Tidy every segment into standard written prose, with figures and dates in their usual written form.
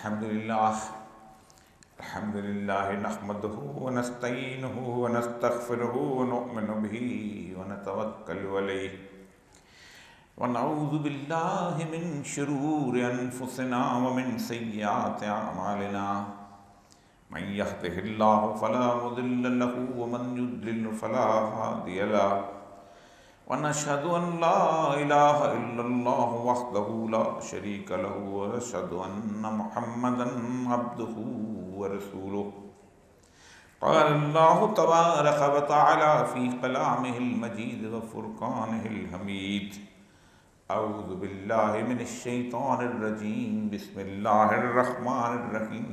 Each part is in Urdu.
الحمد لله نحمده ونستعينه ونستغفره ونؤمن به ونتوكل عليه ونعوذ بالله من شرور أنفسنا ومن سيئات أعمالنا من يهده الله فلا مضل له ومن يضلل فلا هادي له ونشهد أن لا إله إلا الله وحده لا شريك له ونشهد أن محمدا عبده ورسوله قال الله تبارك وتعالى في كلامه المجيد وفرقانه الحميد أعوذ بالله من الشيطان الرجيم بسم الله الرحمن الرحيم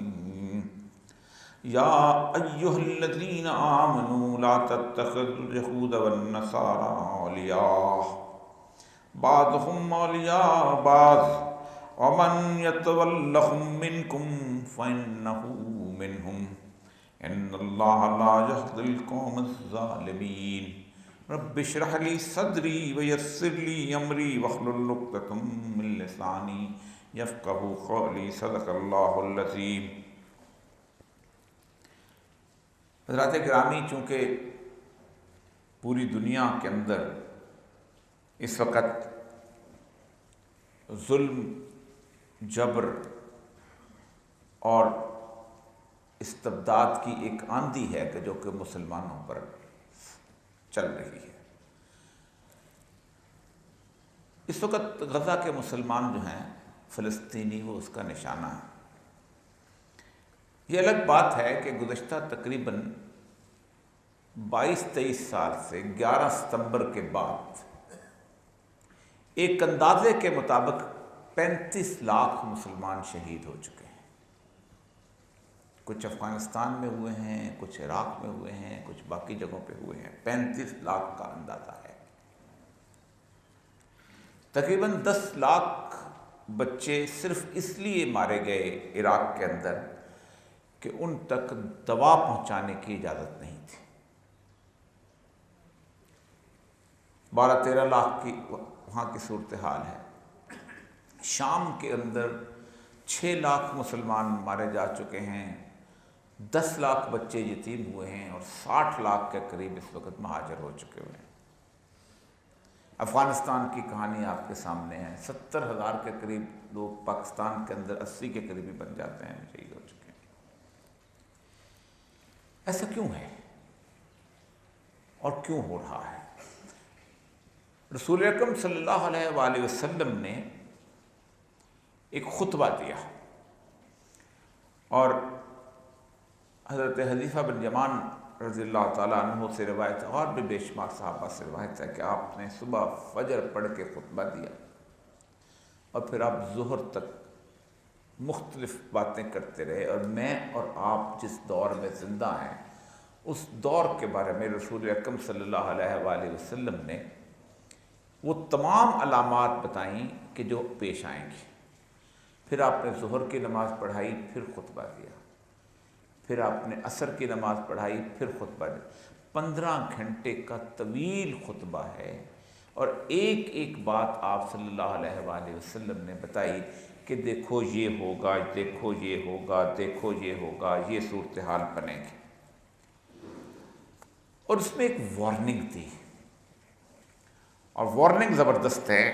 يا أيها الذين آمنوا لا تتخذوا اليهود والنصارى أولياء بعضهم أولياء بعض ومن يتولهم منكم فإنه منهم إن الله لا يهدي القوم الظالمين رب اشرح لي صدري ويسر لي أمري واحلل عقدة من لساني يفقهوا قولي صدق الله العظيم۔ حضرات گرامی، چونکہ پوری دنیا کے اندر اس وقت ظلم، جبر اور استبداد کی ایک آندھی ہے کہ جو کہ مسلمانوں پر چل رہی ہے، اس وقت غزہ کے مسلمان جو ہیں فلسطینی، وہ اس کا نشانہ ہے۔ یہ الگ بات ہے کہ گزشتہ تقریباً 22-23 سال سے 11 ستمبر کے بعد ایک اندازے کے مطابق 35 لاکھ مسلمان شہید ہو چکے ہیں۔ کچھ افغانستان میں ہوئے ہیں، کچھ عراق میں ہوئے ہیں، کچھ باقی جگہوں پہ ہوئے ہیں۔ 35 لاکھ کا اندازہ ہے۔ تقریباً 10 لاکھ بچے صرف اس لیے مارے گئے عراق کے اندر کہ ان تک دوا پہنچانے کی اجازت نہیں تھی۔ 12-13 لاکھ کی وہاں کی صورتحال ہے۔ شام کے اندر 6 لاکھ مسلمان مارے جا چکے ہیں، 10 لاکھ بچے یتیم ہوئے ہیں اور 60 لاکھ کے قریب اس وقت مہاجر ہو چکے ہوئے ہیں۔ افغانستان کی کہانی آپ کے سامنے ہے، 70,000 کے قریب لوگ پاکستان کے اندر 80 کے قریبی بن جاتے ہیں، شہید ہو چکے ہیں۔ ایسا کیوں ہے اور کیوں ہو رہا ہے؟ رسول اکرم صلی اللہ علیہ وآلہ وسلم نے ایک خطبہ دیا اور حضرت حذیفہ بن یمان رضی اللہ تعالیٰ عنہ سے روایت، اور بھی بے شمار صحابہ سے روایت ہے کہ آپ نے صبح فجر پڑھ کے خطبہ دیا اور پھر آپ ظہر تک مختلف باتیں کرتے رہے، اور میں اور آپ جس دور میں زندہ ہیں اس دور کے بارے میں رسول اکرم صلی اللہ علیہ وآلہ وسلم نے وہ تمام علامات بتائیں کہ جو پیش آئیں گی۔ پھر آپ نے ظہر کی نماز پڑھائی، پھر خطبہ دیا، پھر آپ نے عصر کی نماز پڑھائی، پھر خطبہ دیا۔ 15 گھنٹے کا طویل خطبہ ہے اور ایک ایک بات آپ صلی اللہ علیہ وآلہ وسلم نے بتائی کہ دیکھو یہ ہوگا، دیکھو یہ ہوگا، دیکھو یہ ہوگا، یہ صورتحال بنے گی۔ اور اس میں ایک وارننگ تھی، اور وارننگ زبردست ہے۔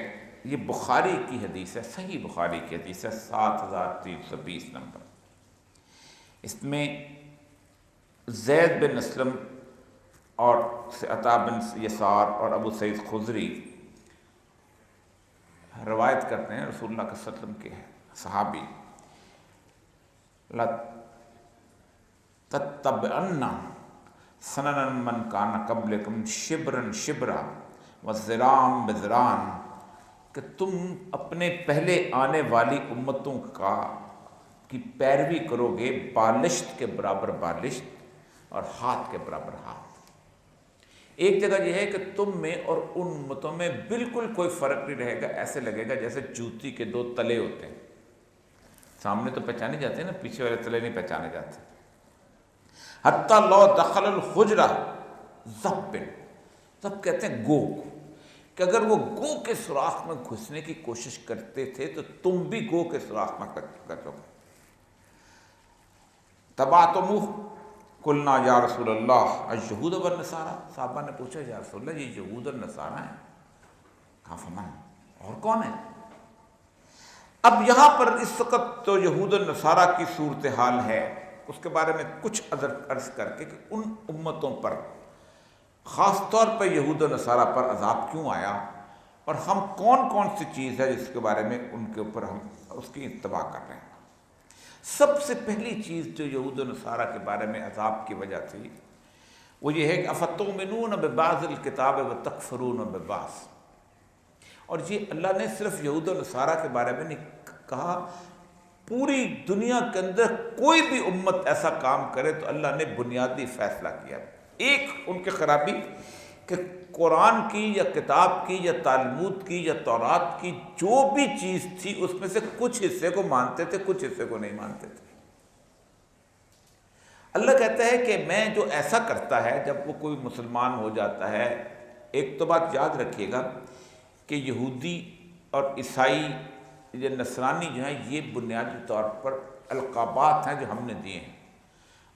یہ بخاری کی حدیث ہے، صحیح بخاری کی حدیث ہے، 7320 نمبر۔ اس میں زید بن اسلم اور عطا بن یسار اور ابو سعید خدری روایت کرتے ہیں رسول اللہ صلی اللہ علیہ وسلم کے صحابی، لَتَتَّبِعَنَّ سَنَنَ مَنْ كَانَ قَبْلَكُمْ شِبْرًا شِبْرًا وَذِرَاعًا بِذِرَاعٍ، کہ تم اپنے پہلے آنے والی امتوں کی پیروی کرو گے بالشت کے برابر بالشت اور ہاتھ کے برابر ہاتھ۔ ایک جگہ یہ ہے کہ تم میں اور ان امتوں میں بالکل کوئی فرق نہیں رہے گا، ایسے لگے گا جیسے جوتی کے 2 تلے ہوتے ہیں، سامنے تو پہچانے جاتے ہیں نا، پیچھے والے تلے نہیں پہچانے جاتے۔ حتیٰ لو دخل الحجرہ زبن، تب کہتے ہیں گو، کہ اگر وہ گو کے سوراخ میں گھسنے کی کوشش کرتے تھے تو تم بھی گو کے سوراخ میں کر سکو۔ تبعتموہ قلنا یا رسول اللہ الیہود والنصارى، صحابہ نے پوچھا یا رسول اللہ یہ یہود اور نصارہ ہیں، کہا فمن، اور کون ہے؟ اب یہاں پر اس وقت تو یہود اور نصارہ کی صورتحال ہے، اس کے بارے میں کچھ عرض کر کے کہ ان امتوں پر خاص طور پر یہود و نصارہ پر عذاب کیوں آیا، اور ہم کون کون سی چیز ہے جس کے بارے میں ان کے اوپر ہم اس کی اتباع کر رہے ہیں۔ سب سے پہلی چیز جو یہود و نصارہ کے بارے میں عذاب کی وجہ تھی وہ یہ ہے کہ افتؤمنون ببعض الکتاب وتکفرون ببعض، اور یہ اللہ نے صرف یہود و نصارہ کے بارے میں نہیں کہا، پوری دنیا کے اندر کوئی بھی امت ایسا کام کرے تو اللہ نے بنیادی فیصلہ کیا۔ ایک ان کی خرابی کہ قرآن کی یا کتاب کی یا تالمود کی یا تورات کی جو بھی چیز تھی اس میں سے کچھ حصے کو مانتے تھے، کچھ حصے کو نہیں مانتے تھے۔ اللہ کہتا ہے کہ میں جو ایسا کرتا ہے جب وہ کوئی مسلمان ہو جاتا ہے، ایک تو بات یاد رکھیے گا کہ یہودی اور عیسائی یا نصرانی جو ہیں یہ بنیادی طور پر القابات ہیں جو ہم نے دیے ہیں۔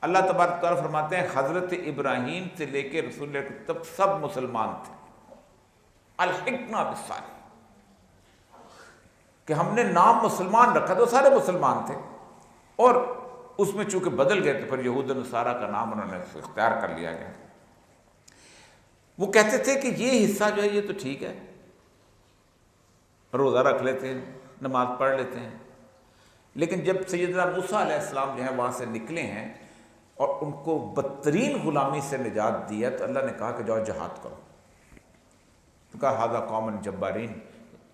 اللہ تبارک تعالیٰ فرماتے ہیں حضرت ابراہیم سے لے کے رسول اللہ تک سب مسلمان تھے، الحقنا بالصالحین، کہ ہم نے نام مسلمان رکھا تو سارے مسلمان تھے، اور اس میں چونکہ بدل گئے تو پھر یہود و نصارہ کا نام انہوں نے اختیار کر لیا گیا۔ وہ کہتے تھے کہ یہ حصہ جو ہے یہ تو ٹھیک ہے، روزہ رکھ لیتے ہیں، نماز پڑھ لیتے ہیں، لیکن جب سیدنا موسیٰ علیہ السلام جو ہیں وہاں سے نکلے ہیں اور ان کو بدترین غلامی سے نجات دی ہے تو اللہ نے کہا کہ جاؤ جہاد کرو، تو کہا ھذا قوم جبارین،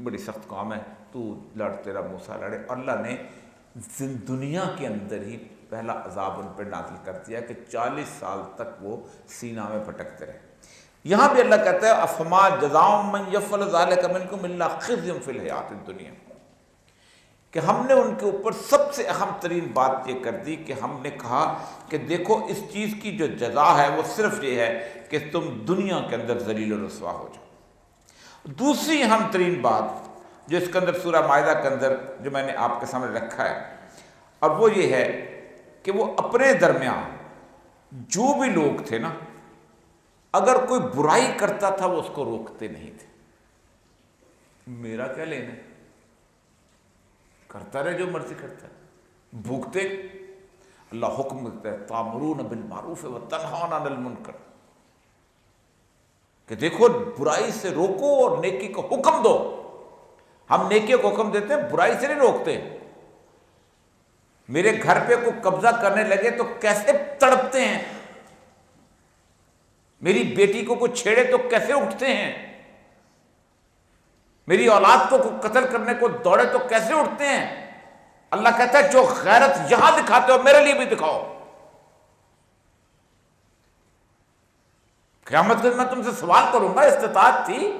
بڑی سخت قوم ہے، تو لڑ، تیرا موسیٰ لڑے، اور اللہ نے دنیا کے اندر ہی پہلا عذاب ان پر نازل کر دیا کہ 40 سال تک وہ سینا میں پھٹکتے رہے۔ یہاں بھی اللہ کہتا ہے افما جزاء من یفعل ذلک منکم الا خزی فی الحیاۃ الدنیا، کہ ہم نے ان کے اوپر سب سے اہم ترین بات یہ کر دی کہ ہم نے کہا کہ دیکھو اس چیز کی جو جزا ہے وہ صرف یہ ہے کہ تم دنیا کے اندر ذلیل و رسوا ہو جاؤ۔ دوسری اہم ترین بات جو اس کے اندر سورہ مائدہ کے اندر جو میں نے آپ کے سامنے رکھا ہے، اور وہ یہ ہے کہ وہ اپنے درمیان جو بھی لوگ تھے نا، اگر کوئی برائی کرتا تھا وہ اس کو روکتے نہیں تھے۔ میرا کیا لینا ہے، کرتا رہے جو مرضی کرتا ہے، بھوکتے اللہ حکم دیتا ہے تامرون بالمعروف وتنہون عن المنکر، کہ دیکھو برائی سے روکو اور نیکی کو حکم دو۔ ہم نیکی کو حکم دیتے ہیں، برائی سے نہیں روکتے۔ میرے گھر پہ کوئی قبضہ کرنے لگے تو کیسے تڑپتے ہیں، میری بیٹی کو کوئی چھیڑے تو کیسے اٹھتے ہیں، میری اولاد کو قتل کرنے کو دوڑے تو کیسے اٹھتے ہیں۔ اللہ کہتا ہے جو غیرت یہاں دکھاتے ہو میرے لیے بھی دکھاؤ۔ قیامت کے دن میں تم سے سوال کروں گا، استطاعت تھی،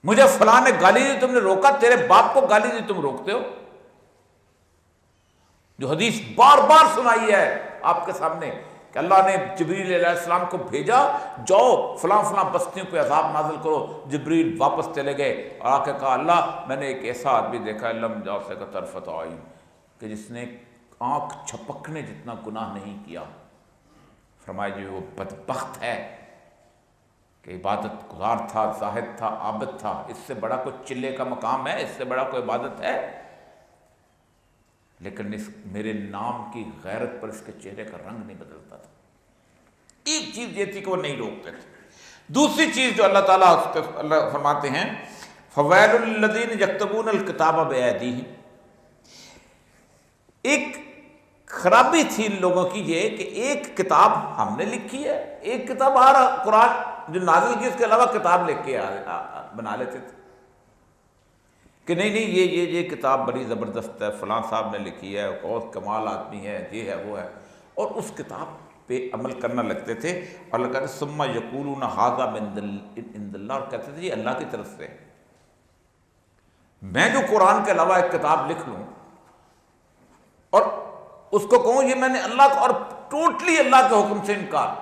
مجھے فلاں نے گالی دی تم نے روکا، تیرے باپ کو گالی دی تم روکتے ہو۔ جو حدیث بار بار سنائی ہے آپ کے سامنے کہ اللہ نے جبریل علیہ السلام کو بھیجا، جاؤ فلاں فلاں بستیوں پہ عذاب نازل کرو، جبریل واپس چلے گئے اور آ کے کہا اللہ میں نے ایک ایسا آدمی دیکھا ہے لم جاسے کا طرفت عین، کہ جس نے آنکھ چھپکنے جتنا گناہ نہیں کیا۔ فرمایا جی وہ بدبخت ہے کہ عبادت گزار تھا، زاہد تھا، عابد تھا، اس سے بڑا کوئی چلے کا مقام ہے، اس سے بڑا کوئی عبادت ہے، لیکن اس میرے نام کی غیرت پر اس کے چہرے کا رنگ نہیں بدلتا تھا۔ ایک چیز یہ تھی کہ وہ نہیں روکتے تھے۔ دوسری چیز جو اللہ تعالیٰ اللہ فرماتے ہیں فویل للذین یکتبون الکتاب بایدیہم، ایک خرابی تھی ان لوگوں کی یہ کہ ایک کتاب ہم نے لکھی ہے، ایک کتاب ہر قرآن جو نازل کی اس کے علاوہ کتاب لکھ کے بنا لیتے تھے کہ نہیں یہ کتاب بڑی زبردست ہے، فلاں صاحب نے لکھی ہے، بہت کمال آدمی ہے، یہ ہے وہ ہے، اور اس کتاب پہ عمل کرنا لگتے تھے۔ اور اللہ کہتے ہیں ثم یقولون ھذا من عند اللہ، اور کہتے تھے یہ اللہ کی طرف سے۔ میں جو قرآن کے علاوہ ایک کتاب لکھ لوں اور اس کو کہوں یہ میں نے اللہ کو، اور ٹوٹلی اللہ کے حکم سے انکار۔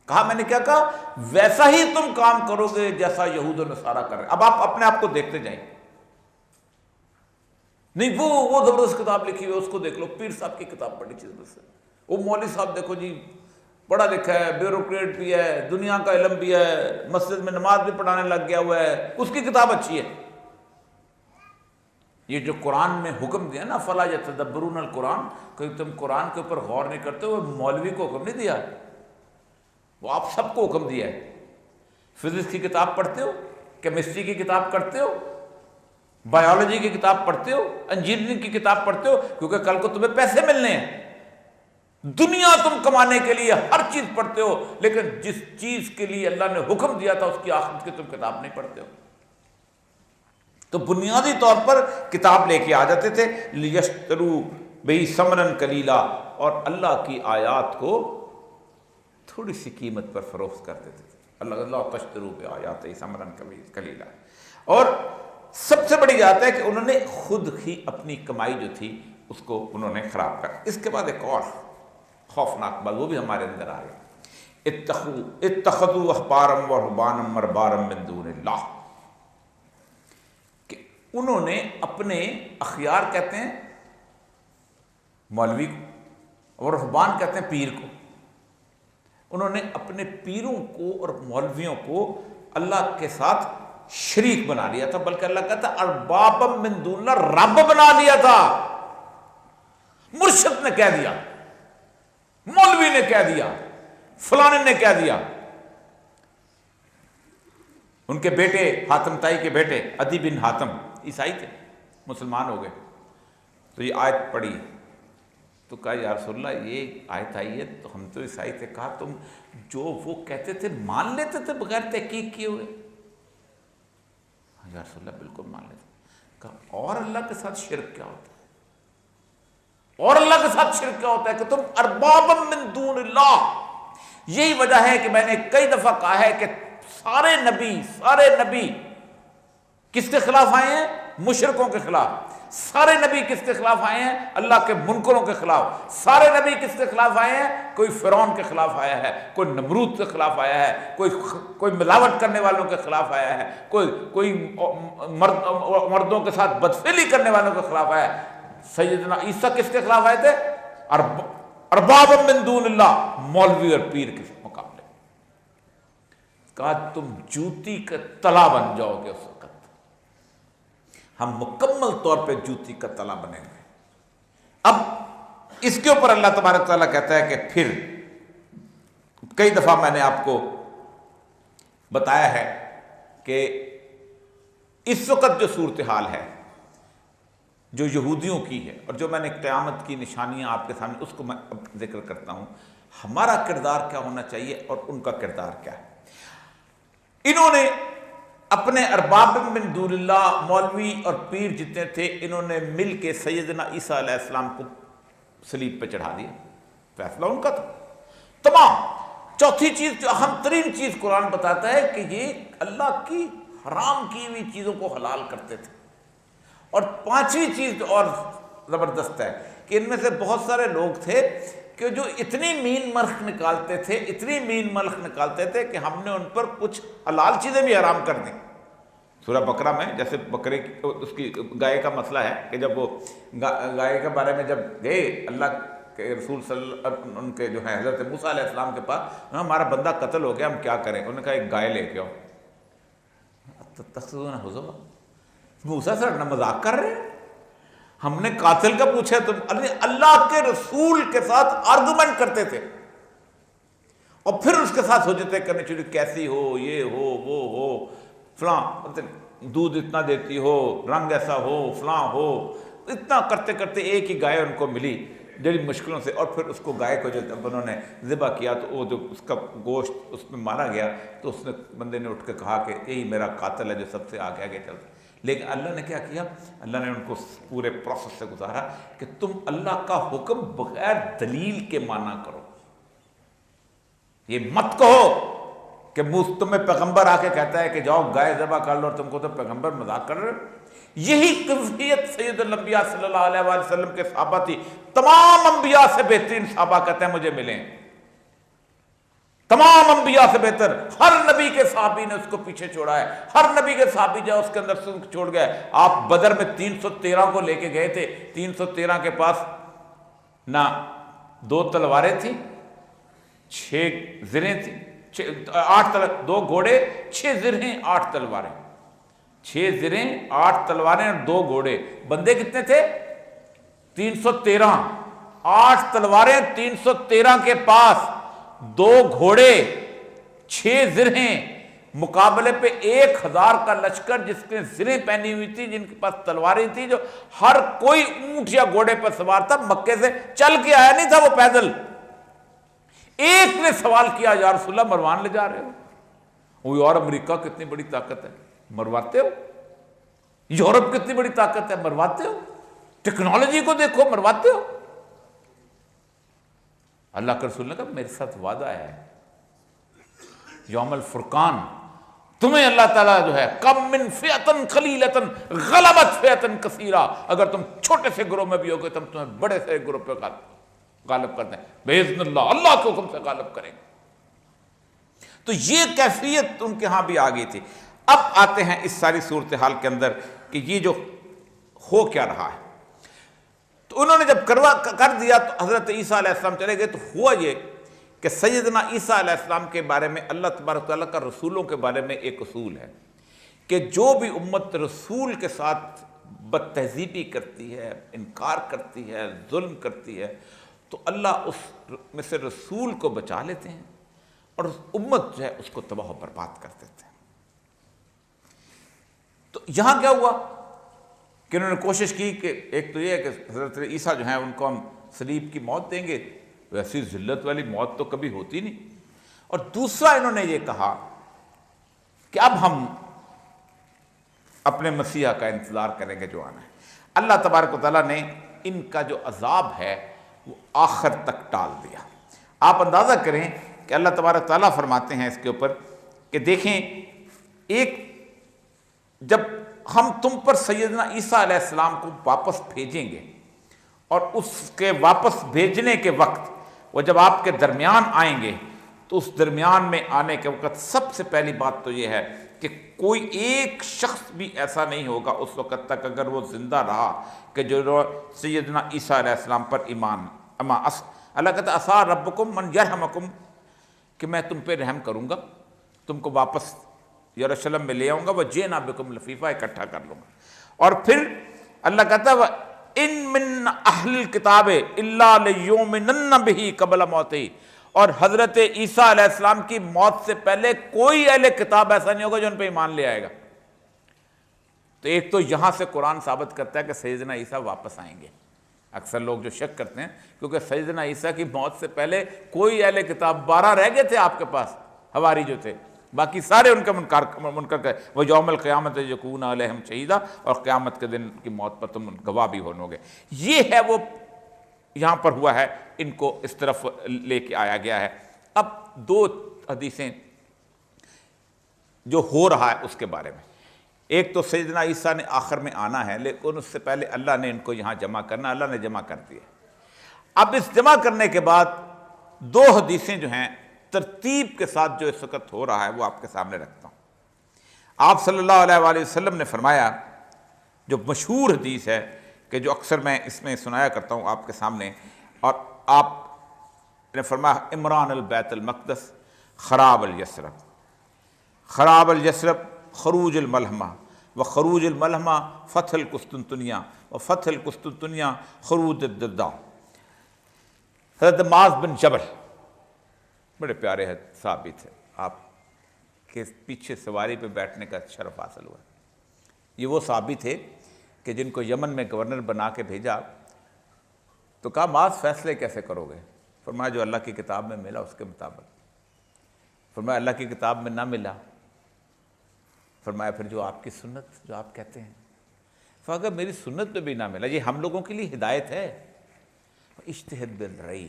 کہا میں نے کیا کہا، ویسا ہی تم کام کرو گے جیسا یہود و نصارہ کر رہے ہیں۔ اب آپ اپنے آپ کو دیکھتے جائیں، نہیں وہ زبردست کتاب لکھی ہوئی ہے، اس کو دیکھ لو، پیر صاحب کی کتاب پڑھی چیز سے. وہ مولوی صاحب دیکھو جی پڑھا لکھا ہے، بیوروکریٹ بھی ہے، دنیا کا علم بھی ہے، مسجد میں نماز بھی پڑھانے لگ گیا ہوا ہے، اس کی کتاب اچھی ہے. یہ جو قرآن میں حکم دیا نا فلا یتدبرون القرآن، کہ تم قرآن کے اوپر غور نہیں کرتے، وہ مولوی کو حکم نہیں دیا، وہ آپ سب کو حکم دیا ہے. فزکس کی کتاب پڑھتے ہو، کیمسٹری کی کتاب کرتے ہو، بایولوجی کی کتاب پڑھتے ہو، انجینئرنگ کی کتاب پڑھتے ہو، کیونکہ کل کو تمہیں پیسے ملنے ہیں. دنیا تم کمانے کے لیے ہر چیز پڑھتے ہو، لیکن جس چیز کے لیے اللہ نے حکم دیا تھا اس کی آخرت کی تم کتاب نہیں پڑھتے ہو. تو بنیادی طور پر کتاب لے کے آ جاتے تھے لیشترو بہی ثمنً قلیلا، اور اللہ کی آیات کو تھوڑی سی قیمت پر فروخت کرتے تھے. اللہ تشترو بآیات ثمنً قلیلا. اور سب سے بڑی بات ہے کہ انہوں نے خود ہی اپنی کمائی جو تھی اس کو انہوں نے خراب کر. اس کے بعد ایک اور خوفناک بات وہ بھی ہمارے اندر آ گئی، اتخذوا احبارهم ورهبانهم اربابا من دون اللہ، کہ انہوں نے اپنے اخیار کہتے ہیں مولوی کو، اور رہبان کہتے ہیں پیر کو، انہوں نے اپنے پیروں کو اور مولویوں کو اللہ کے ساتھ شریک بنا لیا تھا. بلکہ اللہ کہتا ہے اربابا من دون اللہ، رب بنا لیا تھا. مرشد نے کہہ دیا، مولوی نے کہہ دیا، فلانے نے کہہ دیا. ان کے بیٹے حاتم تائی کے بیٹے عدی بن حاتم عیسائی تھے، مسلمان ہو گئے. تو یہ آیت پڑھی تو کہا یا رسول اللہ یہ آیت آئی ہے تو ہم تو عیسائی تھے. کہا تم جو وہ کہتے تھے مان لیتے تھے بغیر تحقیق کیے ہوئے؟ یا رسول اللہ بالکل مان لیتے. کہا اور اللہ کے ساتھ شرک کیا ہوتا ہے؟ اور اللہ کے ساتھ شرک کیا ہوتا ہے کہ تم اربابا من دون اللہ. یہی وجہ ہے کہ میں نے کئی دفعہ کہا ہے کہ سارے نبی کس کے خلاف آئے ہیں؟ مشرکوں کے خلاف. سارے نبی کس کے خلاف آئے ہیں؟ اللہ کے منکروں کے خلاف. سارے نبی کس کے خلاف آئے ہیں؟ کوئی فرعون کے خلاف آیا ہے، کوئی نمرود کے خلاف آیا ہے، کوئی ملاوٹ کرنے والوں کے خلاف آیا ہے، کوئی مردوں کے ساتھ بدفعلی کرنے والوں کے خلاف آیا ہے. سیدنا عیسیٰ کس کے خلاف آئے تھے؟ ارباب من دون اللہ، مولوی اور پیر کے مقابلے. کہا تم جوتی کا تلا بن جاؤ گے اس وقت. ہم مکمل طور پہ جوتی کا تلا بنیں گے. اب اس کے اوپر اللہ تبارک تعالیٰ کہتا ہے کہ پھر کئی دفعہ میں نے آپ کو بتایا ہے کہ اس وقت جو صورتحال ہے جو یہودیوں کی ہے اور جو میں نے قیامت کی نشانیاں آپ کے سامنے اس کو میں اب ذکر کرتا ہوں، ہمارا کردار کیا ہونا چاہیے اور ان کا کردار کیا ہے. انہوں نے اپنے ارباب من دون اللہ، مولوی اور پیر جتنے تھے، انہوں نے مل کے سیدنا عیسیٰ علیہ السلام کو صلیب پہ چڑھا دیا. فیصلہ ان کا تھا تمام. چوتھی چیز جو اہم ترین چیز قرآن بتاتا ہے کہ یہ اللہ کی حرام کی ہوئی چیزوں کو حلال کرتے تھے. اور پانچویں چیز اور زبردست ہے کہ ان میں سے بہت سارے لوگ تھے کہ جو اتنی مین ملخ نکالتے تھے کہ ہم نے ان پر کچھ حلال چیزیں بھی حرام کر دیں. سورہ بقرہ میں جیسے بکرے کی اس کی گائے کا مسئلہ ہے کہ جب وہ گائے کے بارے میں جب گئے اللہ کے رسول ان کے جو ہیں حضرت موسیٰ علیہ السلام کے پاس، ہمارا بندہ قتل ہو گیا ہم کیا کریں؟ انہوں نے کہا ایک گائے لے کے آؤ. تخصصاً حضور موسیٰ سر نہ مذاق کر رہے ہیں، ہم نے قاتل کا پوچھا تم؟ اللہ کے رسول کے ساتھ آرگومنٹ کرتے تھے اور پھر اس کے ساتھ حجتیں کرنی شروع، کیسی ہو، یہ ہو، وہ ہو، فلاں دودھ اتنا دیتی ہو، رنگ ایسا ہو، فلاں ہو. اتنا کرتے کرتے ایک ہی گائے ان کو ملی بڑی مشکلوں سے. اور پھر اس کو گائے کو جب انہوں نے ذبح کیا تو وہ جو اس کا گوشت اس میں مارا گیا تو اس نے بندے نے اٹھ کے کہا کہ یہی میرا قاتل ہے جو سب سے آگے آگے چلتا. لیکن اللہ نے کیا کیا؟ اللہ نے ان کو پورے پروسیس سے گزارا کہ تم اللہ کا حکم بغیر دلیل کے مانا کرو. یہ مت کہو کہ تمہیں پیغمبر آ کے کہتا ہے کہ جاؤ گائے ذبح کر لو اور تم کو تو پیغمبر مذاق کر رہے. یہی کیفیت سید الانبیاء صلی اللہ علیہ وآلہ وسلم کے صحابہ تھی. تمام انبیاء سے بہترین صحابہ کہتے ہیں مجھے ملیں. تمام انبیاء سے بہتر، ہر نبی کے صحابی نے اس کو پیچھے چھوڑا ہے، ہر نبی کے صحابی جو اس کے اندر صدق چھوڑ گئے۔ آپ بدر میں 313 کو لے کے گئے تھے، 313 کے پاس نہ 2 تلواریں تھیں، 6 زرہیں تھیں، 2 گھوڑے، 6 زرہیں، 8 تلواریں، 6 زرہیں، 8 تلواریں اور 2 گھوڑے۔ بندے کتنے تھے؟ 313، 8 تلواریں، 313 کے پاس 2 گھوڑے، 6 زرہیں، مقابلے پہ 1000 کا لشکر جس نے زرہیں پہنی ہوئی تھی، جن کے پاس تلواریں تھیں، جو ہر کوئی اونٹ یا گھوڑے پر سوار تھا، مکے سے چل کے آیا نہیں تھا وہ پیدل۔ ایک نے سوال کیا، یا رسول اللہ مروان لے جا رہے ہو؟ وہ اور امریکہ کتنی بڑی طاقت ہے، مرواتے ہو؟ یورپ کتنی بڑی طاقت ہے، مرواتے ہو؟ ٹیکنالوجی کو دیکھو، مرواتے ہو؟ اللہ کے رسول نے کہا میرے ساتھ وعدہ ہے یوم الفرقان، تمہیں اللہ تعالیٰ جو ہے کم من فئۃ قلیلۃ غلبت فئۃ کثیرہ، اگر تم چھوٹے سے گروہ میں بھی ہوگے تم تمہیں بڑے سے گروہ پہ غالب کر دیں، باذن اللہ، اللہ کے حکم سے غالب کریں گے۔ تو یہ کیفیت ان کے ہاں بھی آ گئی تھی۔ اب آتے ہیں اس ساری صورتحال کے اندر کہ یہ جو ہو کیا رہا ہے۔ تو انہوں نے جب کر دیا تو حضرت عیسیٰ علیہ السلام چلے گئے، تو ہوا یہ کہ سیدنا عیسیٰ علیہ السلام کے بارے میں اللہ تبارک تعالیٰ کا رسولوں کے بارے میں ایک اصول ہے کہ جو بھی امت رسول کے ساتھ بد تہذیبی کرتی ہے، انکار کرتی ہے، ظلم کرتی ہے، تو اللہ اس میں سے رسول کو بچا لیتے ہیں اور اس امت جو ہے اس کو تباہ و برباد کر دیتے ہیں۔ تو یہاں کیا ہوا کہ انہوں نے کوشش کی کہ ایک تو یہ ہے کہ حضرت عیسیٰ جو ہیں ان کو ہم صلیب کی موت دیں گے، ویسی ذلت والی موت تو کبھی ہوتی نہیں، اور دوسرا انہوں نے یہ کہا کہ اب ہم اپنے مسیح کا انتظار کریں گے جو آنا ہے۔ اللہ تبارک و تعالیٰ نے ان کا جو عذاب ہے وہ آخر تک ٹال دیا۔ آپ اندازہ کریں کہ اللہ تبارک تعالیٰ فرماتے ہیں اس کے اوپر کہ دیکھیں، ایک جب ہم تم پر سیدنا عیسیٰ علیہ السلام کو واپس بھیجیں گے، اور اس کے واپس بھیجنے کے وقت وہ جب آپ کے درمیان آئیں گے، تو اس درمیان میں آنے کے وقت سب سے پہلی بات تو یہ ہے کہ کوئی ایک شخص بھی ایسا نہیں ہوگا اس وقت تک اگر وہ زندہ رہا کہ جو سیدنا عیسیٰ علیہ السلام پر ایمان اللہ کہتا ہے عسیٰ ربکم من یرحمکم، کہ میں تم پہ رحم کروں گا، تم کو واپس یروشلم میں لے آؤں گا، وہ جینا بکم لفیفہ، اکٹھا کر لوں گا۔ اور پھر اللہ کہتا ہے ان من اہل الکتاب الا لیؤمنن بہ قبل موتہ، اور حضرت عیسیٰ علیہ السلام کی موت سے پہلے کوئی اہل کتاب ایسا نہیں ہوگا جو ان پہ ایمان لے آئے گا۔ تو ایک تو یہاں سے قرآن ثابت کرتا ہے کہ سیدنا عیسیٰ واپس آئیں گے۔ اکثر لوگ جو شک کرتے ہیں کیونکہ سیدنا عیسیٰ کی موت سے پہلے کوئی اہل کتاب 12 رہ گئے تھے آپ کے پاس، حواری جو تھے، باقی سارے ان کا منکر کرے، وہ یوم القیامت یکون علیہم شہیدا، اور قیامت کے دن کی موت پر تم گواہ بھی ہو گے۔ یہ ہے وہ یہاں پر ہوا ہے، ان کو اس طرف لے کے آیا گیا ہے۔ اب 2 حدیثیں جو ہو رہا ہے اس کے بارے میں، ایک تو سیدنا عیسیٰ نے آخر میں آنا ہے، لیکن اس سے پہلے اللہ نے ان کو یہاں جمع کرنا، اللہ نے جمع کر دیا۔ اب اس جمع کرنے کے بعد 2 حدیثیں جو ہیں ترتیب کے ساتھ جو اس وقت ہو رہا ہے وہ آپ کے سامنے رکھتا ہوں۔ آپ صلی اللہ علیہ وآلہ وسلم نے فرمایا، جو مشہور حدیث ہے کہ جو اکثر میں اس میں سنایا کرتا ہوں آپ کے سامنے، اور آپ نے فرمایا عمران البیت المقدس خراب الیثرب، خراب الیثرب خروج الملحمہ، و خروج الملحمہ فتح القسطنطنیہ، و فتح القسطنطنیہ خروج الدرداء۔ حضرت معاذ بن جبل بڑے پیارے صحابی تھے، آپ کے پیچھے سواری پہ بیٹھنے کا شرف حاصل ہوا۔ یہ وہ صحابی تھے کہ جن کو یمن میں گورنر بنا کے بھیجا تو کہا معاذ فیصلے کیسے کرو گے؟ فرمایا جو اللہ کی کتاب میں ملا اس کے مطابق۔ فرمایا اللہ کی کتاب میں نہ ملا، فرمایا پھر جو آپ کی سنت جو آپ کہتے ہیں، فاگر میری سنت پہ بھی نہ ملا، یہ ہم لوگوں کے لیے ہدایت ہے، اجتہد بالرأی،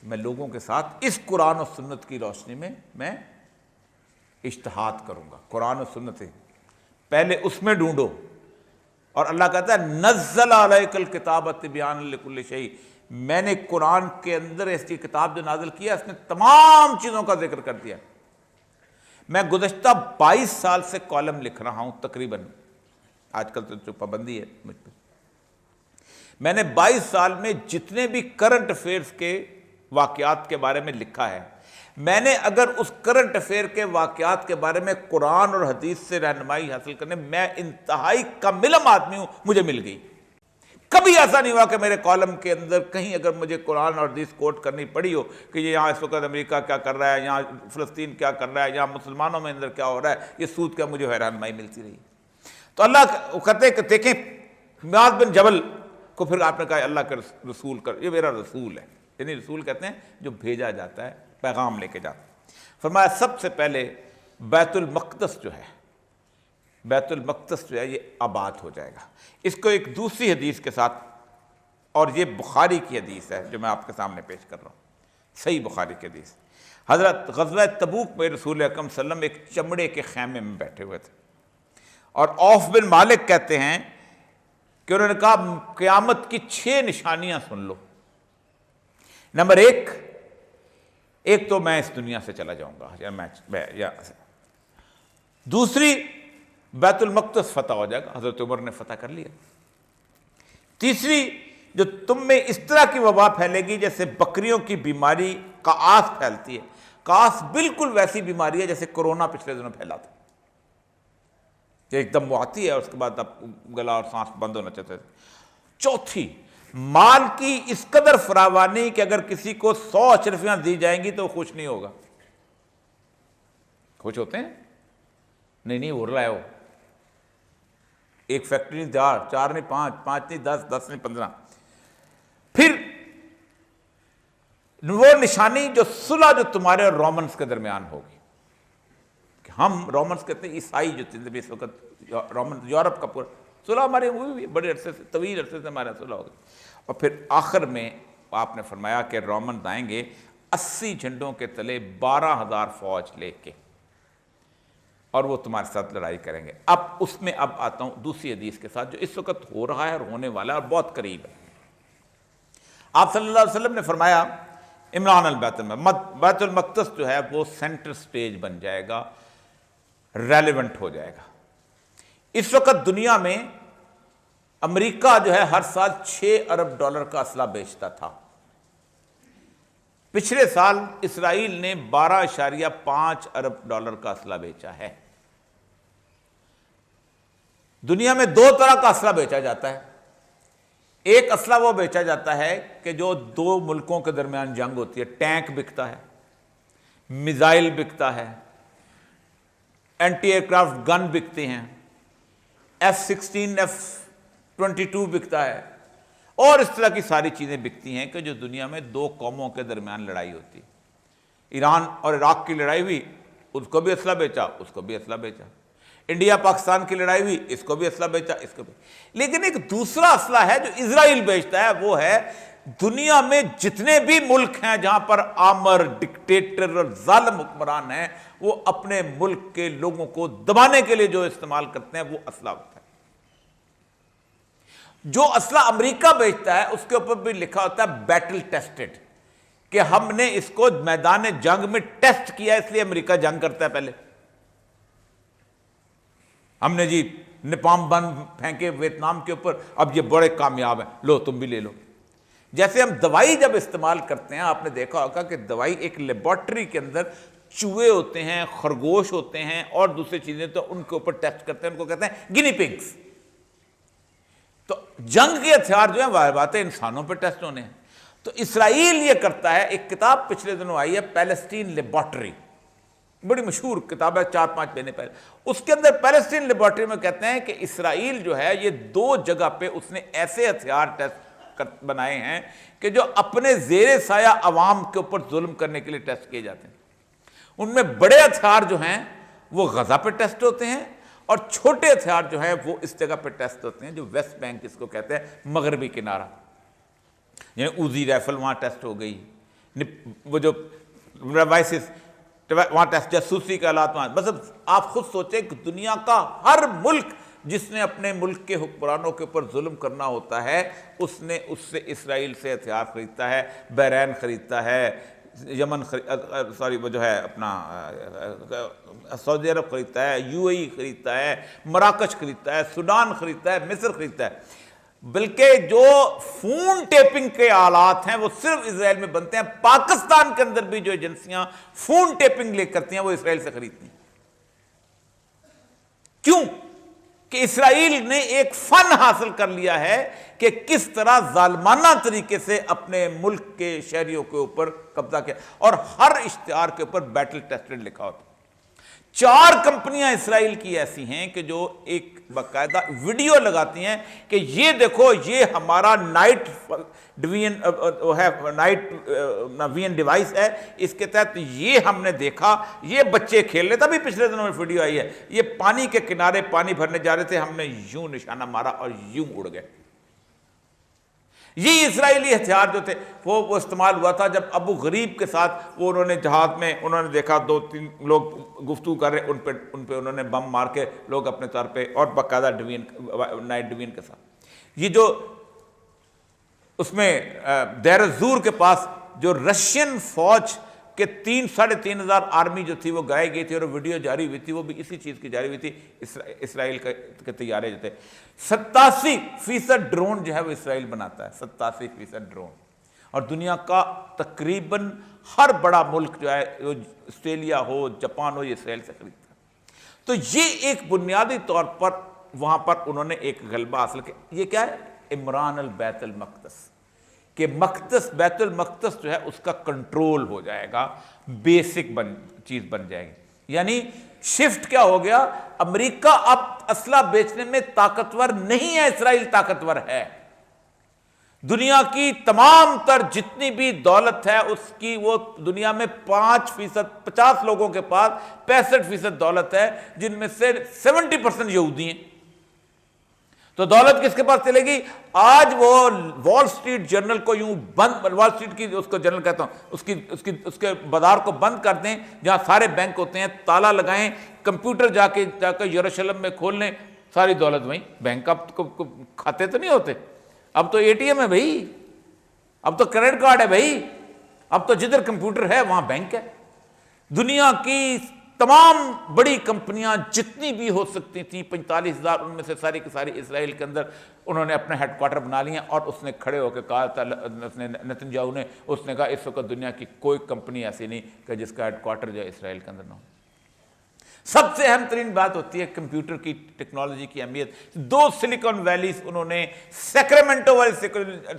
میں لوگوں کے ساتھ اس قرآن و سنت کی روشنی میں اجتہاد کروں گا۔ قرآن و سنت ہے پہلے اس میں ڈھونڈو، اور اللہ کہتا ہے نزل علیک الکتاب تبیانا لکل شیء، میں نے قرآن کے اندر ایسی کتاب جو نازل کیا اس نے تمام چیزوں کا ذکر کر دیا۔ میں گزشتہ 22 سال سے کالم لکھ رہا ہوں تقریباً، آج کل تو جو پابندی ہے مجھ پہ، میں نے 22 سال میں جتنے بھی کرنٹ افیئرس کے واقعات کے بارے میں لکھا ہے، میں نے اگر اس کرنٹ افیئر کے واقعات کے بارے میں قرآن اور حدیث سے رہنمائی حاصل کرنے، میں انتہائی کم علم آدمی ہوں، مجھے مل گئی۔ کبھی ایسا نہیں ہوا کہ میرے کالم کے اندر کہیں اگر مجھے قرآن اور حدیث کوٹ کرنی پڑی ہو کہ یہ یہاں اس وقت امریکہ کیا کر رہا ہے، یہاں فلسطین کیا کر رہا ہے، یہاں مسلمانوں میں اندر کیا ہو رہا ہے، یہ سود کیا، مجھے رہنمائی ملتی رہی۔ تو اللہ کہتے ہیں کہ دیکھیں معاذ بن جبل کو پھر آپ نے کہا اللہ کا رسول کر، یہ میرا رسول ہے، یعنی رسول کہتے ہیں جو بھیجا جاتا ہے، پیغام لے کے جاتا ہے۔ فرمایا سب سے پہلے بیت المقدس جو ہے، بیت المقدس جو ہے یہ آباد ہو جائے گا۔ اس کو ایک دوسری حدیث کے ساتھ، اور یہ بخاری کی حدیث ہے جو میں آپ کے سامنے پیش کر رہا ہوں، صحیح بخاری کی حدیث۔ حضرت غزوہ تبوک میں رسول اکرم صلی اللہ علیہ وسلم ایک چمڑے کے خیمے میں بیٹھے ہوئے تھے، اور عوف بن مالک کہتے ہیں کہ انہوں نے کہا قیامت کی 6 نشانیاں سن لو۔ نمبر 1 تو میں اس دنیا سے چلا جاؤں گا، دوسری بیت المقدس فتح ہو جائے گا، حضرت عمر نے فتح کر لیا۔ تیسری، جو تم میں اس طرح کی وبا پھیلے گی جیسے بکریوں کی بیماری قاص پھیلتی ہے، قاص بالکل ویسی بیماری ہے جیسے کورونا پچھلے دنوں پھیلا تھا، کہ ایک دم وہ آتی ہے اور اس کے بعد اب گلا اور سانس بند ہونا چاہتے تھے۔ چوتھی، مال کی اس قدر فراوانی کہ اگر کسی کو 100 اشرفیاں دی جائیں گی تو وہ خوش نہیں ہوگا۔ خوش ہوتے ہیں؟ نہیں اڑ رہا ہے وہ، ایک فیکٹری نہیں 4 نہیں 5 نہیں 10 نہیں 15۔ پھر وہ نشانی جو صلح جو تمہارے اور رومنز کے درمیان ہوگی، کہ ہم رومنز کہتے ہیں عیسائی جو تھے اس وقت، رومن یورپ کا پورا صلح ہمارے ہوئی بھی بڑے عرصے سے، طویل عرصے سے ہمارا صلح ہوگی۔ اور پھر آخر میں آپ نے فرمایا کہ رومنز آئیں گے 80 جھنڈوں کے تلے 12,000 فوج لے کے، اور وہ تمہارے ساتھ لڑائی کریں گے۔ اب اس میں آتا ہوں دوسری حدیث کے ساتھ جو اس وقت ہو رہا ہے اور ہونے والا ہے اور بہت قریب ہے۔ آپ صلی اللہ علیہ وسلم نے فرمایا عمران البیت بیت المقدس جو ہے وہ سینٹر سٹیج بن جائے گا، ریلیونٹ ہو جائے گا۔ اس وقت دنیا میں امریکہ جو ہے ہر سال 6 ارب ڈالر کا اسلحہ بیچتا تھا۔ پچھلے سال اسرائیل نے 12.5 ارب ڈالر کا اسلحہ بیچا ہے۔ دنیا میں 2 طرح کا اسلحہ بیچا جاتا ہے۔ ایک اسلحہ وہ بیچا جاتا ہے کہ جو 2 ملکوں کے درمیان جنگ ہوتی ہے، ٹینک بکتا ہے، میزائل بکتا ہے، اینٹی ایئر کرافٹ گن بکتے ہیں، F-16 F-22 بکتا ہے، اور اس طرح کی ساری چیزیں بکتی ہیں کہ جو دنیا میں 2 قوموں کے درمیان لڑائی ہوتی ہے۔ ایران اور عراق کی لڑائی ہوئی، اس کو بھی اسلحہ بیچا، اس کو بھی اسلحہ بیچا۔ انڈیا پاکستان کی لڑائی ہوئی، اس کو بھی اسلحہ بیچا، اس کو بھی۔ لیکن ایک دوسرا اسلحہ ہے جو اسرائیل بیچتا ہے، وہ ہے دنیا میں جتنے بھی ملک ہیں جہاں پر آمر، ڈکٹیٹر اور ظالم حکمران ہیں، وہ اپنے ملک کے لوگوں کو دبانے کے لیے جو استعمال کرتے ہیں وہ اسلحہ ہوتا ہے۔ جو اسلحہ امریکہ بیچتا ہے اس کے اوپر بھی لکھا ہوتا ہے بیٹل ٹیسٹڈ، کہ ہم نے اس کو میدان جنگ میں ٹیسٹ کیا، اس لیے امریکہ جنگ کرتا ہے پہلے۔ ہم نے نپام بم پھینکے ویتنام کے اوپر، اب یہ بڑے کامیاب ہیں، لو تم بھی لے لو۔ جیسے ہم دوائی جب استعمال کرتے ہیں، آپ نے دیکھا ہوگا کہ دوائی ایک لیبارٹری کے اندر چوہے ہوتے ہیں، خرگوش ہوتے ہیں اور دوسری چیزیں، تو ان کے اوپر ٹیسٹ کرتے ہیں، ان کو کہتے ہیں گینی پگز۔ تو جنگ کے ہتھیار جو ہیں واہ بات ہے انسانوں پہ ٹیسٹ ہونے ہیں۔ تو اسرائیل یہ کرتا ہے، ایک کتاب پچھلے دنوں آئی ہے پیلسٹین لیبارٹری، بڑی مشہور کتاب ہے، 4-5 مہینے پہلے۔ اس کے اندر پیلسٹین لیبارٹری میں کہتے ہیں کہ اسرائیل جو ہے یہ 2 جگہ پہ اس نے ایسے ہتھیار ٹیسٹ بنائے ہیں کہ جو اپنے زیر سایہ عوام کے اوپر ظلم کرنے کے لیے ٹیسٹ کیے جاتے ہیں۔ ان میں بڑے ہتھیار جو ہیں وہ غزہ پہ ٹیسٹ ہوتے ہیں، اور چھوٹے ہتھیار جو ہیں وہ اس جگہ پہ ٹیسٹ ہوتے ہیں جو ویسٹ بینک اس کو کہتے ہیں، مغربی کنارہ، یعنی اوزی رائفل وہاں ٹیسٹ ہو گئی، وہ جو ڈیوائسز وہاں ٹیسٹ، جاسوسی کے آلات وہاں۔ مطلب آپ خود سوچیں کہ دنیا کا ہر ملک جس نے اپنے ملک کے حکمرانوں کے اوپر ظلم کرنا ہوتا ہے اس نے اس سے اسرائیل سے ہتھیار خریدتا ہے، بحرین خریدتا ہے، یمن وہ جو ہے اپنا سعودی عرب خریدتا ہے، UAE خریدتا ہے، مراکش خریدتا ہے، سوڈان خریدتا ہے، مصر خریدتا ہے۔ بلکہ جو فون ٹیپنگ کے آلات ہیں وہ صرف اسرائیل میں بنتے ہیں۔ پاکستان کے اندر بھی جو ایجنسیاں فون ٹیپنگ لے کرتی ہیں وہ اسرائیل سے خریدتی ہیں۔ کیوں؟ کہ اسرائیل نے ایک فن حاصل کر لیا ہے کہ کس طرح ظالمانہ طریقے سے اپنے ملک کے شہریوں کے اوپر قبضہ کیا، اور ہر اشتہار کے اوپر بیٹل ٹیسٹڈ لکھا ہوتا ہے۔ 4 کمپنیاں اسرائیل کی ایسی ہیں کہ جو ایک باقاعدہ ویڈیو لگاتی ہیں کہ یہ دیکھو یہ ہمارا نائٹ وین ڈیوائس ہے، اس کے تحت یہ ہم نے دیکھا، یہ بچے کھیل رہے تھے۔ ابھی پچھلے دنوں میں ویڈیو آئی ہے، یہ پانی کے کنارے پانی بھرنے جا رہے تھے، ہم نے یوں نشانہ مارا اور یوں اڑ گئے۔ یہ اسرائیلی ہتھیار جو تھے وہ استعمال ہوا تھا جب ابو غریب کے ساتھ وہ انہوں نے جہاد میں انہوں نے دیکھا 2-3 لوگ گفتگو کر رہے، ان پہ انہوں نے بم مار کے لوگ اپنے طور پہ، اور باقاعدہ نائٹ ڈوین کے ساتھ۔ یہ جو اس میں دیر الزور کے پاس جو رشین فوج کہ 3,500 آرمی جو تھی وہ گائے گئی تھی، اور ویڈیو جاری ہوئی تھی، وہ بھی اسی چیز کی جاری ہوئی تھی۔ اسرائیل کے طیارے جو تھے 87% ڈرون جو ہے وہ اسرائیل بناتا ہے، 87% ڈرون، اور دنیا کا تقریباً ہر بڑا ملک جو ہے، آسٹریلیا ہو، جاپان ہو، یہ اسرائیل سے خریدتا ہے۔ تو یہ ایک بنیادی طور پر وہاں پر انہوں نے ایک غلبہ حاصل کیا۔ یہ کیا ہے؟ عمران البیت المقدس، کہ مقدس بیت المقدس جو ہے اس کا کنٹرول ہو جائے گا، بیسک چیز بن جائے گی۔ یعنی شفٹ کیا ہو گیا؟ امریکہ اب اسلحہ بیچنے میں طاقتور نہیں ہے، اسرائیل طاقتور ہے۔ دنیا کی تمام تر جتنی بھی دولت ہے اس کی، وہ دنیا میں 5%، 50 لوگوں کے پاس 65% دولت ہے، جن میں سے 70% یہودی ہیں۔ تو دولت کس کے پاس چلے گی؟ آج وہ وال سٹریٹ جرنل کو یوں بند، وال سٹریٹ کی اس کو جرنل کہتا ہوں، اس کے بازار کو بند کر دیں جہاں سارے بینک ہوتے ہیں، تالا لگائیں، کمپیوٹر جا کے یروشلم میں کھول لیں، ساری دولت وہیں۔ بینک اب کھاتے تو نہیں ہوتے، اب تو ATM ہے بھائی، اب تو کریڈٹ کارڈ ہے بھائی، اب تو جدھر کمپیوٹر ہے وہاں بینک ہے۔ دنیا کی تمام بڑی کمپنیاں جتنی بھی ہو سکتی تھیں، 45,000، ان میں سے ساری کی ساری اسرائیل کے اندر انہوں نے اپنے ہیڈ کوارٹر بنا لیے ہیں۔ اور اس نے کھڑے ہو کے کہا تھا، نتن یاہو نے، اس نے کہا اس وقت دنیا کی کوئی کمپنی ایسی نہیں کہ جس کا ہیڈ کوارٹر جو ہے اسرائیل کے اندر نہ ہو۔ سب سے اہم ترین بات ہوتی ہے کمپیوٹر کی ٹیکنالوجی کی اہمیت۔ 2 سلیکن ویلیز انہوں نے سیکرامنٹو والی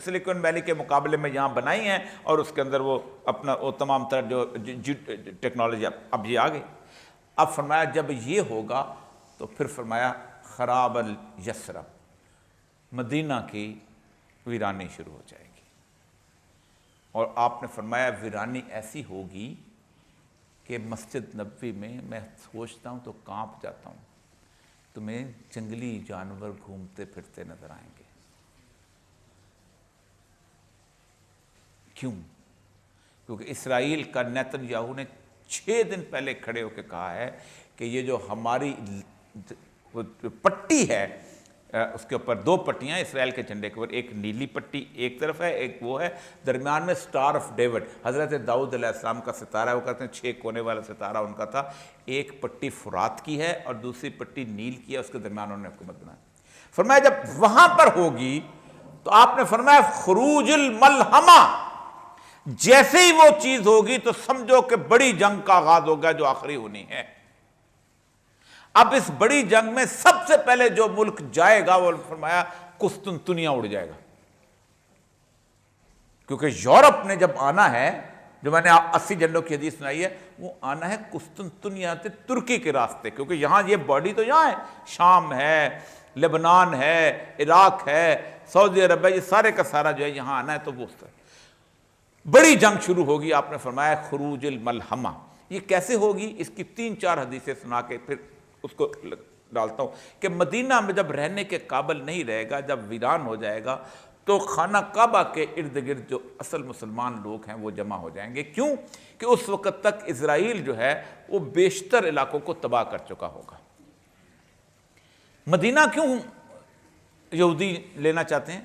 سلیکن ویلی کے مقابلے میں یہاں بنائی ہیں، اور اس کے اندر وہ اپنا وہ تمام تر جو ٹیکنالوجی اب یہ آ گئی۔ اب فرمایا جب یہ ہوگا تو پھر فرمایا خراب الیثرب، مدینہ کی ویرانی شروع ہو جائے گی۔ اور آپ نے فرمایا ویرانی ایسی ہوگی کہ مسجد نبوی میں سوچتا ہوں تو کانپ جاتا ہوں، تمہیں جنگلی جانور گھومتے پھرتے نظر آئیں گے۔ کیوں؟ کیونکہ اسرائیل کا نیتن یاہو نے 6 دن پہلے کھڑے ہو کے کہا ہے کہ یہ جو ہماری پٹی ہے، اس کے اوپر 2 پٹیاں اسرائیل کے جھنڈے کے اوپر، ایک نیلی پٹی ایک طرف ہے، ایک وہ ہے درمیان میں سٹار آف ڈیوڈ، حضرت داؤد علیہ السلام کا ستارہ ہے، وہ کہتے ہیں 6 کونے والا ستارہ ان کا تھا۔ ایک پٹی فرات کی ہے اور دوسری پٹی نیل کی ہے، اس کے درمیان انہوں نے حکومت بنائی۔ فرمایا جب وہاں پر ہوگی تو آپ نے فرمایا خروج الملحمہ، جیسے ہی وہ چیز ہوگی تو سمجھو کہ بڑی جنگ کا آغاز ہوگا جو آخری ہونی ہے۔ اب اس بڑی جنگ میں سب سے پہلے جو ملک جائے گا وہ فرمایا قسطنطنیہ اڑ جائے گا، کیونکہ یورپ نے جب آنا ہے، جو میں نے 80 جھنڈوں کی حدیث سنائی ہے، وہ آنا ہے قسطنطنیہ سے ترکی کے راستے، کیونکہ یہاں یہ باڈی تو یہاں ہے، شام ہے، لبنان ہے، عراق ہے، سعودی عرب ہے، یہ سارے کا سارا جو ہے یہاں آنا ہے، تو وہ بڑی جنگ شروع ہوگی۔ آپ نے فرمایا خروج الملحمہ، یہ کیسے ہوگی؟ اس کی 3-4 حدیثیں سنا کے پھر اس کو ڈالتا ہوں کہ مدینہ میں جب رہنے کے قابل نہیں رہے گا، جب ویران ہو جائے گا، تو خانہ کعبہ کے ارد گرد جو اصل مسلمان لوگ ہیں وہ جمع ہو جائیں گے۔ کیوں؟ کہ اس وقت تک اسرائیل جو ہے وہ بیشتر علاقوں کو تباہ کر چکا ہوگا۔ مدینہ کیوں یہودی لینا چاہتے ہیں؟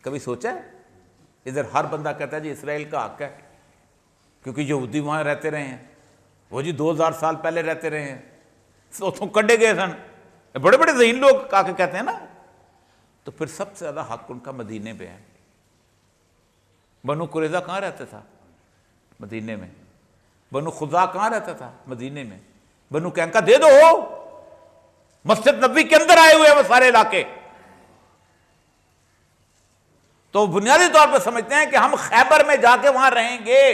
کبھی سوچا ہے؟ ادھر ہر بندہ کہتا ہے جی اسرائیل کا حق ہے کیونکہ یہودی وہاں رہتے رہے ہیں، وہ جی 2000 سال پہلے رہتے رہے ہیں، اتوں کڈے گئے سن، بڑے بڑے ذہین لوگ آ کے کہتے ہیں نا. تو پھر سب سے زیادہ حق ان کا مدینے پہ ہے. بنو قریظہ کہاں رہتا تھا؟ مدینے میں. بنو خزاع کہاں رہتا تھا؟ مدینے میں. بنو قینقاع دے دو، مسجد نبوی کے اندر آئے ہوئے ہیں وہ سارے علاقے. تو بنیادی طور پہ سمجھتے ہیں کہ ہم خیبر میں جا کے وہاں رہیں گے.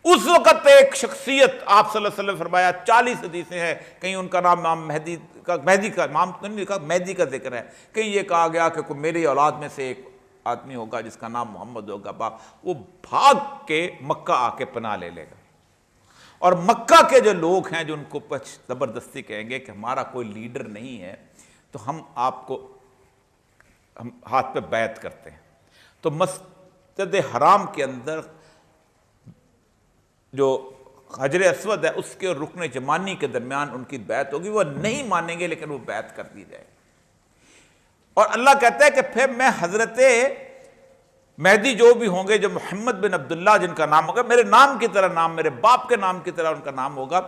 اس وقت ایک شخصیت آپ صلی اللہ علیہ وسلم فرمایا 40 حدیثیں ہیں، کہیں ان کا نام امام مہدی کا نام تو نہیں لکھا، مہدی کا ذکر ہے، کہیں یہ کہا گیا کہ میری اولاد میں سے ایک آدمی ہوگا جس کا نام محمد ہوگا، وہ بھاگ کے مکہ آ کے پناہ لے لے گا. اور مکہ کے جو لوگ ہیں جو ان کو زبردستی کہیں گے کہ ہمارا کوئی لیڈر نہیں ہے تو ہم آپ کو ہم ہاتھ پہ بیعت کرتے ہیں. تو مسجد حرام کے اندر جو حجر اسود ہے اس کے اور رکن یمانی کے درمیان ان کی بیعت ہوگی. وہ نہیں مانیں گے لیکن وہ بیعت کر دی جائے. اور اللہ کہتا ہے کہ پھر میں حضرت مہدی جو بھی ہوں گے، جو محمد بن عبداللہ جن کا نام ہوگا، میرے نام کی طرح نام، میرے باپ کے نام کی طرح ان کا نام ہوگا،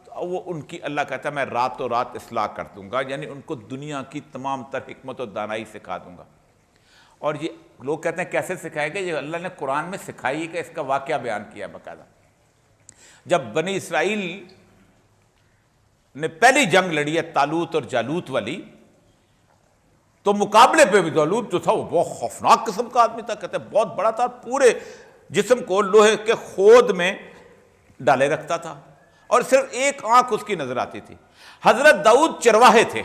تو وہ ان کی اللہ کہتا ہے میں راتوں رات اصلاح کر دوں گا، یعنی ان کو دنیا کی تمام تر حکمت و دانائی سکھا دوں گا. اور یہ لوگ کہتے ہیں کیسے سکھائے گا؟ یہ اللہ نے قرآن میں سکھائی کہ اس کا واقعہ بیان کیا باقاعدہ. جب بنی اسرائیل نے پہلی جنگ لڑی ہے طالوت اور جالوت والی، تو مقابلے پہ بھی جالوت جو تھا وہ بہت خوفناک قسم کا آدمی تھا، کہتے ہیں بہت بڑا تھا، پورے جسم کو لوہے کے خود میں ڈالے رکھتا تھا اور صرف ایک آنکھ اس کی نظر آتی تھی. حضرت داؤد چرواہے تھے،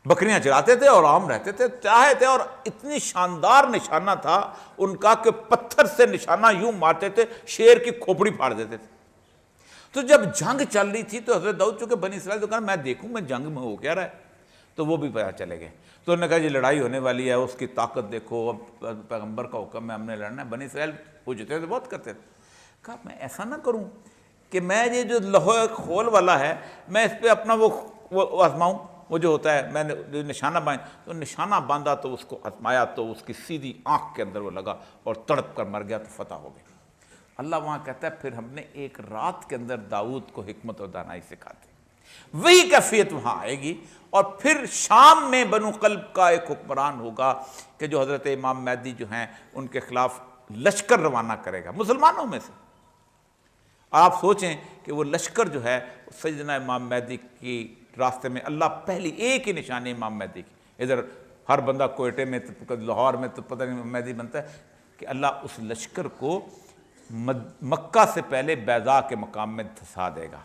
بکریاں چراتے تھے اور عام رہتے تھے، چاہے تھے، اور اتنی شاندار نشانہ تھا ان کا کہ پتھر سے نشانہ یوں مارتے تھے شیر کی کھوپڑی پھاڑ دیتے تھے. تو جب جنگ چل رہی تھی تو حضرت داؤد چونکہ بنی اسرائیل تو کہا میں دیکھوں میں جنگ میں ہو کیا رہا ہے، تو وہ بھی پتہ چلے گئے. تو انہوں نے کہا جی لڑائی ہونے والی ہے، اس کی طاقت دیکھو، اب پیغمبر کا حکم ہے، ہم نے لڑنا ہے. بنی اسرائیل پوچھتے تھے، بہت کرتے تھے. کہا میں ایسا نہ کروں کہ میں یہ جو لوہے کھول والا ہے میں اس پہ اپنا وہ آزماؤں، وہ جو ہوتا ہے میں نے جو نشانہ تو نشانہ باندھا تو اس کو آزمایا تو اس کی سیدھی آنکھ کے اندر وہ لگا اور تڑپ کر مر گیا تو فتح ہو گئی. اللہ وہاں کہتا ہے پھر ہم نے ایک رات کے اندر داؤد کو حکمت و دانائی سکھاتے. وہی کیفیت وہاں آئے گی. اور پھر شام میں بنو قلب کا ایک حکمران ہوگا کہ جو حضرت امام مہدی جو ہیں ان کے خلاف لشکر روانہ کرے گا مسلمانوں میں سے. آپ سوچیں کہ وہ لشکر جو ہے سیدنا امام مہدی کی راستے میں، اللہ پہلی ایک ہی نشانی امام مہدی کی، ادھر ہر بندہ کوئٹے میں لاہور میں تو پتہ نہیں مہدی بنتا ہے، کہ اللہ اس لشکر کو مکہ سے پہلے بیضاء کے مقام میں دھسا دے گا.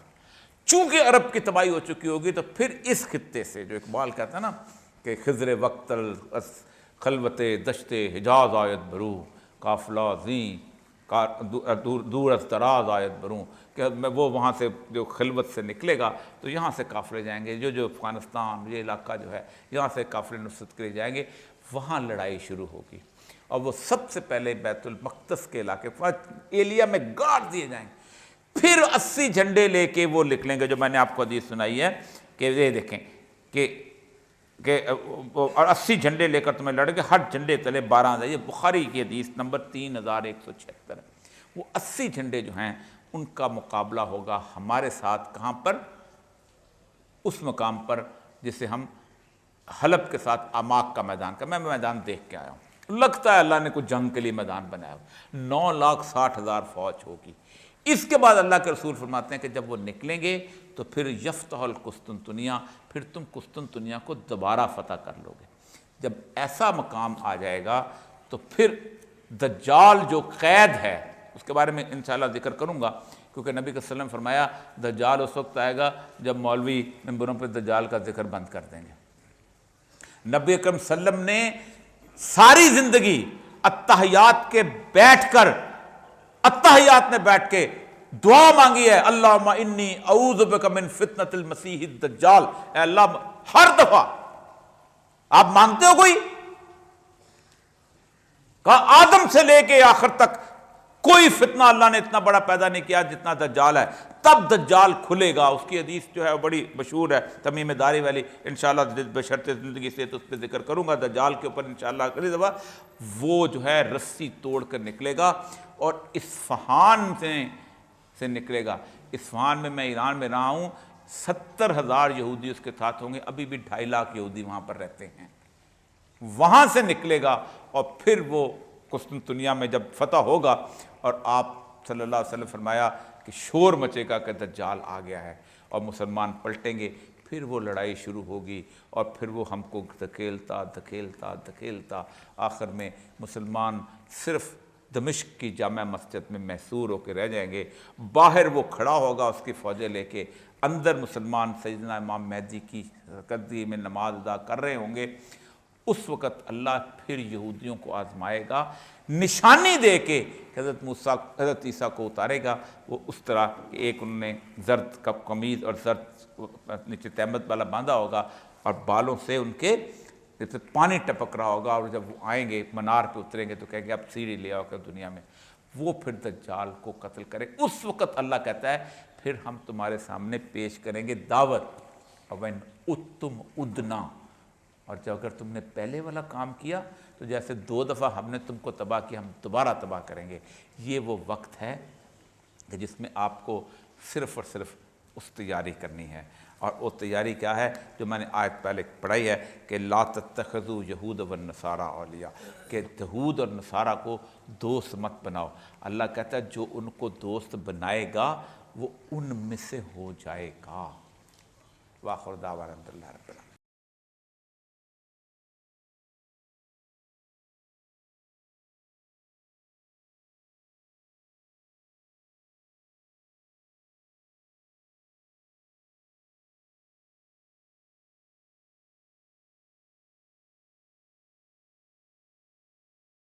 چونکہ عرب کی تباہی ہو چکی ہوگی تو پھر اس خطے سے جو اقبال کہتا ہے نا کہ خضر وقت خلوت دشت حجاز آیت برو قافلہ زی دور از دراز آیت بروں، کہ وہ وہاں سے جو خلوت سے نکلے گا تو یہاں سے قافلے جائیں گے، جو افغانستان یہ علاقہ جو ہے یہاں سے قافلے نصرت کے لیے جائیں گے، وہاں لڑائی شروع ہوگی. اور وہ سب سے پہلے بیت المقدس کے علاقے ایلیا میں گاڑ دیے جائیں گے. پھر 80 جھنڈے لے کے وہ نکلیں گے، جو میں نے آپ کو حدیث سنائی ہے کہ یہ دیکھیں کہ اور 80 جھنڈے لے کر تمہیں لڑیں گے، ہر جھنڈے تلے 12,000. یہ بخاری کی حدیث نمبر 3176 ہے. وہ 80 جھنڈے جو ہیں ان کا مقابلہ ہوگا ہمارے ساتھ. کہاں پر؟ اس مقام پر جسے ہم حلب کے ساتھ آماک کا میدان کا، میں میدان دیکھ کے آیا ہوں. لگتا ہے اللہ نے کچھ جنگ کے لیے میدان بنایا ہو. 9,60,000 فوج ہوگی. اس کے بعد اللہ کے رسول فرماتے ہیں کہ جب وہ نکلیں گے تو پھر یفتح القسطنطنیہ، پھر تم قسطنطنیہ کو دوبارہ فتح کر لو گے. جب ایسا مقام آ جائے گا تو پھر دجال جو قید ہے اس کے بارے میں انشاءاللہ ذکر کروں گا، کیونکہ نبی صلی اللہ علیہ وسلم فرمایا دجال اس وقت آئے گا جب مولوی ممبروں پہ دجال کا ذکر بند کر دیں گے. نبی اکرم صلی اللہ علیہ وسلم نے ساری زندگی اتحیات میں بیٹھ کے دعا مانگی ہے، اللہم انی اعوذ بک من فتنۃ المسیح الدجال. اے اللہ، ہر دفعہ آپ مانگتے ہو کوئی؟ کہا آدم سے لے کے آخر تک کوئی فتنہ اللہ نے اتنا بڑا پیدا نہیں کیا جتنا دجال ہے. تب دجال کھلے گا. اس کی حدیث جو ہے وہ بڑی مشہور ہے, تمیم داری والی, انشاءاللہ بشرط زندگی سے تو اس پہ ذکر کروں گا دجال کے اوپر انشاءاللہ اگلی دفعہ. وہ جو ہے رسی توڑ کر نکلے گا اور اصفہان سے نکلے گا. اصفہان میں ایران میں رہا ہوں, 70,000 یہودی اس کے ساتھ ہوں گے, ابھی بھی 2.5 لاکھ یہودی وہاں پر رہتے ہیں. وہاں سے نکلے گا اور پھر وہ قسطنطنیہ میں جب فتح ہوگا, اور آپ صلی اللہ علیہ وسلم فرمایا کہ شور مچے گا کہ دجال آ گیا ہے, اور مسلمان پلٹیں گے. پھر وہ لڑائی شروع ہوگی اور پھر وہ ہم کو دھکیلتا دھکیلتا دھکیلتا آخر میں مسلمان صرف دمشق کی جامع مسجد میں محصور ہو کے رہ جائیں گے. باہر وہ کھڑا ہوگا اس کی فوجیں لے کے, اندر مسلمان سیدنا امام مہدی کی قدی میں نماز ادا کر رہے ہوں گے. اس وقت اللہ پھر یہودیوں کو آزمائے گا, نشانی دے کے حضرت عیسیٰ کو اتارے گا. وہ اس طرح کہ ایک انہوں نے زرد قمیض اور زرد نیچے تہمت والا باندھا ہوگا, اور بالوں سے ان کے جیسے پانی ٹپک رہا ہوگا, اور جب وہ آئیں گے منار پہ اتریں گے تو کہیں گے اب سیڑھی لے آؤ کہ دنیا میں. وہ پھر دجال کو قتل کرے. اس وقت اللہ کہتا ہے پھر ہم تمہارے سامنے پیش کریں گے دعوت, وَإِنْ أُتُّمْ أُدْنَا, اور جب اگر تم نے پہلے والا کام کیا تو جیسے 2 دفعہ ہم نے تم کو تباہ کیا, ہم دوبارہ تباہ کریں گے. یہ وہ وقت ہے کہ جس میں آپ کو صرف اور صرف اس تیاری کرنی ہے. اور وہ تیاری کیا ہے جو میں نے آیت پہلے پڑھائی ہے کہ لا تتخذوا یہود والنصارى اولیاء, کہ یہود اور نصارہ کو دوست مت بناؤ. اللہ کہتا ہے جو ان کو دوست بنائے گا وہ ان میں سے ہو جائے گا. وآخر دعوانا الحمد للہ رب العالمین.